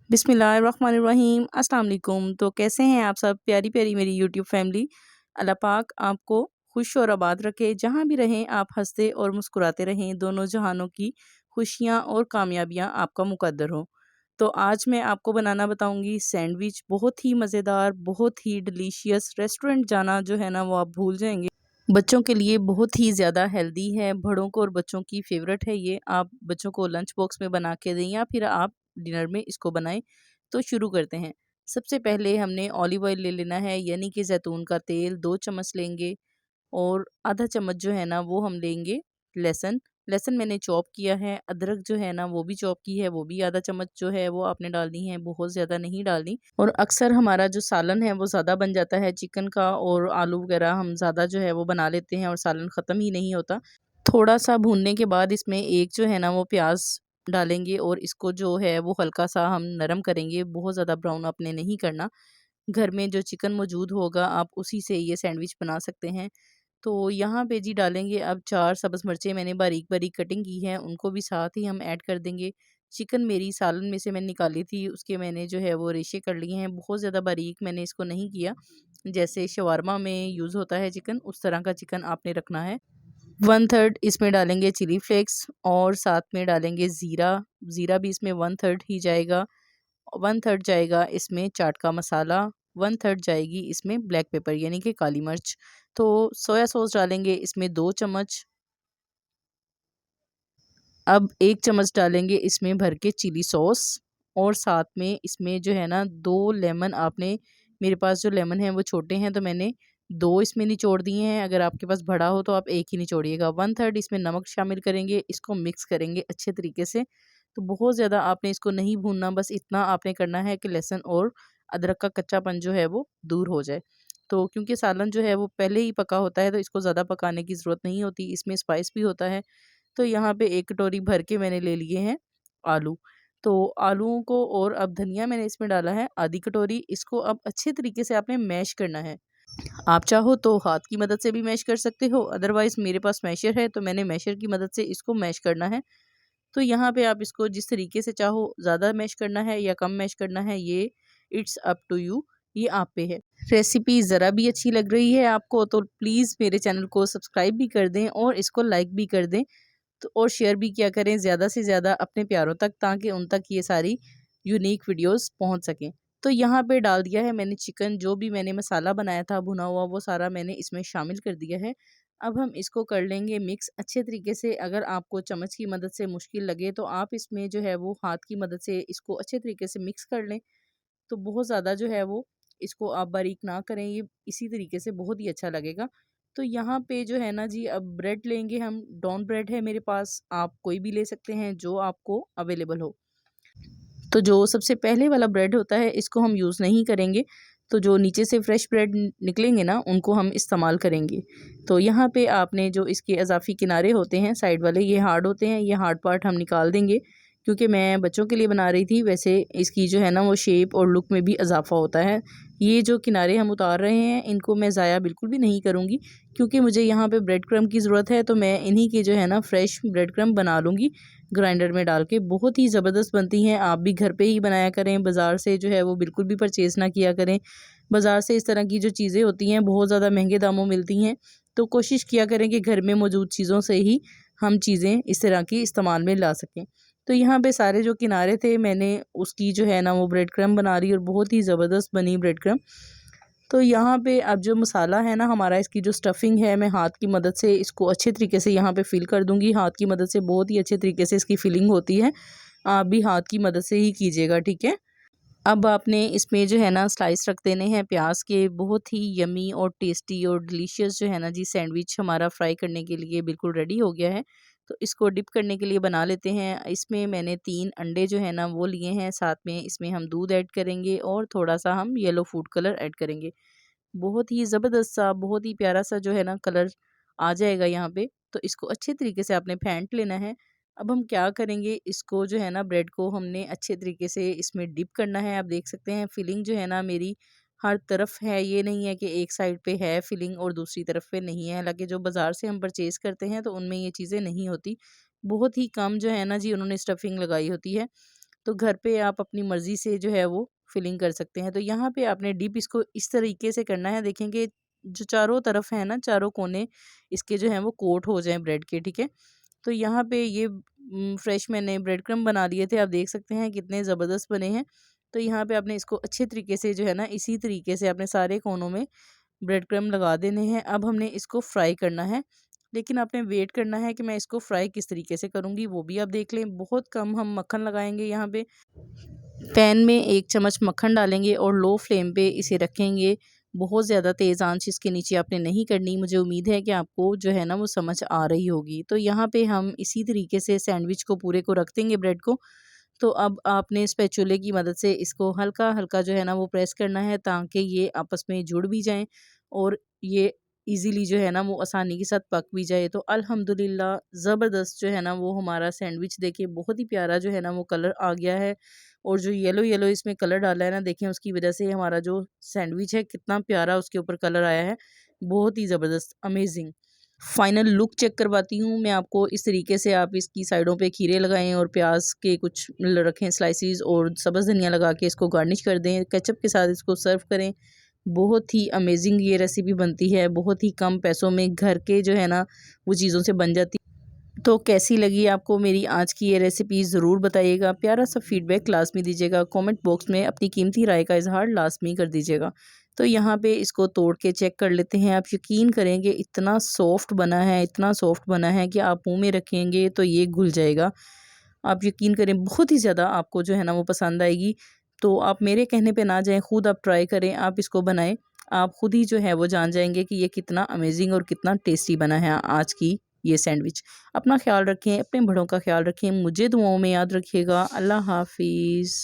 बिस्मिल्लाहिर्रहमानिर्रहीम अस्सलाम वालेकुम। तो कैसे हैं आप सब प्यारी प्यारी मेरी यूट्यूब फैमिली। अल्लाह पाक आपको खुश और आबाद रखे, जहाँ भी रहें आप हंसते और मुस्कुराते रहें, दोनों जहानों की खुशियाँ और कामयाबियाँ आपका मुकद्दर हो। तो आज मैं आपको बनाना बताऊंगी सैंडविच, बहुत ही मज़ेदार, बहुत ही डिलीशियस। रेस्टोरेंट जाना जो है ना वो आप भूल जाएंगे। बच्चों के लिए बहुत ही ज़्यादा हेल्दी है, बड़ों को और बच्चों की फेवरेट है ये। आप बच्चों को लंच बॉक्स में बना के दें या फिर आप डिनर में इसको बनाएं। तो शुरू करते हैं। सबसे पहले हमने ऑलिव ऑयल ले लेना है, यानी कि जैतून का तेल 2 चम्मच लेंगे। और आधा चम्मच जो है ना वो हम लेंगे लहसुन। लहसुन मैंने चॉप किया है। अदरक जो है ना वो भी चॉप की है, वो भी आधा चम्मच जो है वो आपने डालनी है, बहुत ज़्यादा नहीं डालनी। और अक्सर हमारा जो सालन है वो ज़्यादा बन जाता है चिकन का, और आलू वगैरह हम ज़्यादा जो है वो बना लेते हैं और सालन ख़त्म ही नहीं होता। थोड़ा सा भूनने के बाद इसमें एक जो है ना वो प्याज डालेंगे, और इसको जो है वो हल्का सा हम नरम करेंगे, बहुत ज़्यादा ब्राउन आपने नहीं करना। घर में जो चिकन मौजूद होगा आप उसी से ये सैंडविच बना सकते हैं। तो यहाँ पे जी डालेंगे अब 4 सब्ज़ मिर्चें मैंने बारीक बारीक कटिंग की हैं, उनको भी साथ ही हम ऐड कर देंगे। चिकन मेरी सालन में से मैंने निकाली थी, उसके मैंने जो है वो रेशे कर लिए हैं, बहुत ज़्यादा बारीक मैंने इसको नहीं किया। जैसे शवारमा में यूज़ होता है चिकन, उस तरह का चिकन आपने रखना है। 1/3 इसमें डालेंगे चिली फ्लेक्स, और साथ में डालेंगे ज़ीरा। ज़ीरा भी इसमें 1/3 ही जाएगा। 1/3 जाएगा इसमें चाट का मसाला। 1/3 जाएगी इसमें ब्लैक पेपर यानी कि काली मिर्च। तो सोया सॉस डालेंगे इसमें 2 चम्मच। अब 1 चम्मच डालेंगे इसमें भर के चिली सॉस। और साथ में इसमें जो है ना 2 लेमन आपने, मेरे पास जो लेमन है वो छोटे हैं तो मैंने 2 इसमें निचोड़ दिए हैं। अगर आपके पास बड़ा हो तो आप एक ही निचोड़िएगा। 1/3 इसमें नमक शामिल करेंगे, इसको मिक्स करेंगे अच्छे तरीके से। तो बहुत ज़्यादा आपने इसको नहीं भूनना, बस इतना आपने करना है कि लहसुन और अदरक का कच्चापन जो है वो दूर हो जाए। तो क्योंकि सालन जो है वो पहले ही पका होता है तो इसको ज़्यादा पकाने की ज़रूरत नहीं होती, इसमें स्पाइस भी होता है। तो यहाँ पे 1 कटोरी भर के मैंने ले लिए हैं आलू। तो आलूओं को, और अब धनिया मैंने इसमें डाला है आधी कटोरी। इसको अब अच्छे तरीके से आपने मैश करना है। आप चाहो तो हाथ की मदद से भी मैश कर सकते हो, अदरवाइज़ मेरे पास मैशर है तो मैंने मैशर की मदद से इसको मैश करना है। तो यहाँ पे आप इसको जिस तरीके से चाहो, ज़्यादा मैश करना है या कम मैश करना है, ये इट्स अप टू यू, ये आप पे है। रेसिपी ज़रा भी अच्छी लग रही है आपको तो प्लीज़ मेरे चैनल को सब्सक्राइब भी कर दें और इसको लाइक भी कर दें। तो और शेयर भी किया करें ज़्यादा से ज़्यादा अपने प्यारों तक, ताकि उन तक ये सारी यूनिक वीडियोस पहुंच सकें। तो यहाँ पे डाल दिया है मैंने चिकन, जो भी मैंने मसाला बनाया था भुना हुआ वो सारा मैंने इसमें शामिल कर दिया है। अब हम इसको कर लेंगे मिक्स अच्छे तरीके से। अगर आपको चम्मच की मदद से मुश्किल लगे तो आप इसमें जो है वो हाथ की मदद से इसको अच्छे तरीके से मिक्स कर लें। तो बहुत ज़्यादा जो है वो इसको आप बारीक ना करें, ये इसी तरीके से बहुत ही अच्छा लगेगा। तो यहाँ पे जो है ना जी अब ब्रेड लेंगे हम। डॉन ब्रेड है मेरे पास, आप कोई भी ले सकते हैं जो आपको अवेलेबल हो। तो जो सबसे पहले वाला ब्रेड होता है इसको हम यूज़ नहीं करेंगे, तो जो नीचे से फ्रेश ब्रेड निकलेंगे ना उनको हम इस्तेमाल करेंगे। तो यहाँ पे आपने जो इसके इजाफी किनारे होते हैं साइड वाले, ये हार्ड होते हैं, ये हार्ड पार्ट हम निकाल देंगे। क्योंकि मैं बच्चों के लिए बना रही थी, वैसे इसकी जो है ना वो शेप और लुक में भी इजाफा होता है। ये जो किनारे हम उतार रहे हैं इनको मैं ज़ाया बिल्कुल भी नहीं करूँगी, क्योंकि मुझे यहाँ पे ब्रेड क्रम्ब की ज़रूरत है। तो मैं इन्हीं के जो है ना फ्रेश ब्रेड क्रम्ब बना लूँगी ग्राइंडर में डाल के। बहुत ही ज़बरदस्त बनती हैं, आप भी घर पे ही बनाया करें, बाज़ार से जो है वो बिल्कुल भी परचेज़ ना किया करें। बाज़ार से इस तरह की जो चीज़ें होती हैं बहुत ज़्यादा महंगे दामों मिलती हैं। तो कोशिश किया करें कि घर में मौजूद चीज़ों से ही हम चीज़ें इस तरह की इस्तेमाल में ला सकें। तो यहाँ पे सारे जो किनारे थे मैंने उसकी जो है ना वो ब्रेड क्रम्ब बना रही, और बहुत ही ज़बरदस्त बनी ब्रेड क्रम्ब। तो यहाँ पे अब जो मसाला है ना हमारा, इसकी जो स्टफ़िंग है, मैं हाथ की मदद से इसको अच्छे तरीके से यहाँ पे फ़िल कर दूँगी। हाथ की मदद से बहुत ही अच्छे तरीके से इसकी फ़िलिंग होती है, आप भी हाथ की मदद से ही कीजिएगा, ठीक है। अब आपने इसमें जो है ना स्लाइस रख देने हैं प्याज के। बहुत ही यमी और टेस्टी और डिलीशियस जो है ना जी सैंडविच हमारा फ्राई करने के लिए बिल्कुल रेडी हो गया है। तो इसको डिप करने के लिए बना लेते हैं। इसमें मैंने 3 अंडे जो है ना वो लिए हैं, साथ में इसमें हम दूध ऐड करेंगे और थोड़ा सा हम येलो फूड कलर ऐड करेंगे। बहुत ही ज़बरदस्त सा, बहुत ही प्यारा सा जो है ना कलर आ जाएगा यहाँ पे। तो इसको अच्छे तरीके से आपने फेंट लेना है। अब हम क्या करेंगे, इसको जो है ना ब्रेड को हमने अच्छे तरीके से इसमें डिप करना है। आप देख सकते हैं फिलिंग जो है ना मेरी हर तरफ है, ये नहीं है कि एक साइड पे है फिलिंग और दूसरी तरफ पे नहीं है। हालांकि जो बाज़ार से हम परचेज़ करते हैं तो उनमें ये चीज़ें नहीं होती, बहुत ही कम जो है ना जी उन्होंने स्टफिंग लगाई होती है। तो घर पे आप अपनी मर्ज़ी से जो है वो फिलिंग कर सकते हैं। तो यहाँ पे आपने डिप इसको इस तरीके से करना है, देखेंगे जो चारों तरफ है ना, चारों कोने इसके जो हैं वो कोट हो जाएँ ब्रेड के, ठीक है। तो यहाँ पे ये फ्रेश मैंने ब्रेड क्रम्ब बना लिए थे, आप देख सकते हैं कितने ज़बरदस्त बने हैं। तो यहाँ पे आपने इसको अच्छे तरीके से जो है ना, इसी तरीके से आपने सारे कोनों में ब्रेड क्रम्ब लगा देने हैं। अब हमने इसको फ्राई करना है, लेकिन आपने वेट करना है कि मैं इसको फ्राई किस तरीके से करूँगी, वो भी आप देख लें। बहुत कम हम मक्खन लगाएंगे यहाँ पे। पैन में 1 चम्मच मक्खन डालेंगे और लो फ्लेम पे इसे रखेंगे। बहुत ज़्यादा तेज़ आंच इसके नीचे आपने नहीं करनी। मुझे उम्मीद है कि आपको जो है ना वो समझ आ रही होगी। तो यहाँ पे हम इसी तरीके से सैंडविच को पूरे को रख देंगे ब्रेड को। तो अब आपने स्पैचुले की मदद से इसको हल्का-हल्का जो है ना वो प्रेस करना है, ताकि ये आपस में जुड़ भी जाएँ और ये ईज़िली जो है ना वो आसानी के साथ पक भी जाए। तो अल्हम्दुलिल्लाह ज़बरदस्त जो है ना वो हमारा सैंडविच देखिए बहुत ही प्यारा जो है ना वो कलर आ गया है। और जो येलो-येलो इसमें कलर डाला है ना, देखें उसकी वज़ह से हमारा जो सैंडविच है कितना प्यारा उसके ऊपर कलर आया है। बहुत ही ज़बरदस्त, अमेज़िंग। फाइनल लुक चेक करवाती हूँ मैं आपको। इस तरीके से आप इसकी साइडों पे खीरे लगाएं और प्याज के कुछ रखें स्लाइसिस, और सब्ज़ धनिया लगा के इसको गार्निश कर दें। केचप के साथ इसको सर्व करें। बहुत ही अमेजिंग ये रेसिपी बनती है, बहुत ही कम पैसों में घर के जो है ना वो चीज़ों से बन जाती। तो कैसी लगी आपको मेरी आज की ये रेसिपी ज़रूर बताइएगा। प्यारा सा फीडबैक लाज़मी दीजिएगा। कमेंट बॉक्स में अपनी कीमती राय का इज़हार लाज़मी कर दीजिएगा। तो यहाँ पे इसको तोड़ के चेक कर लेते हैं। आप यकीन करेंगे इतना सॉफ्ट बना है, इतना सॉफ्ट बना है कि आप मुँह में रखेंगे तो ये घुल जाएगा। आप यकीन करें बहुत ही ज़्यादा आपको जो है ना वो पसंद आएगी। तो आप मेरे कहने पे ना जाएँ, खुद आप ट्राई करें, आप इसको बनाएँ। आप खुद ही जो है वो जान जाएँगे कि ये कितना अमेज़िंग और कितना टेस्टी बना है आज की ये सैंडविच। अपना ख़्याल रखें, अपने बड़ों का ख़्याल रखें, मुझे दुआओं में याद रखिएगा। अल्लाह हाफ़िज़।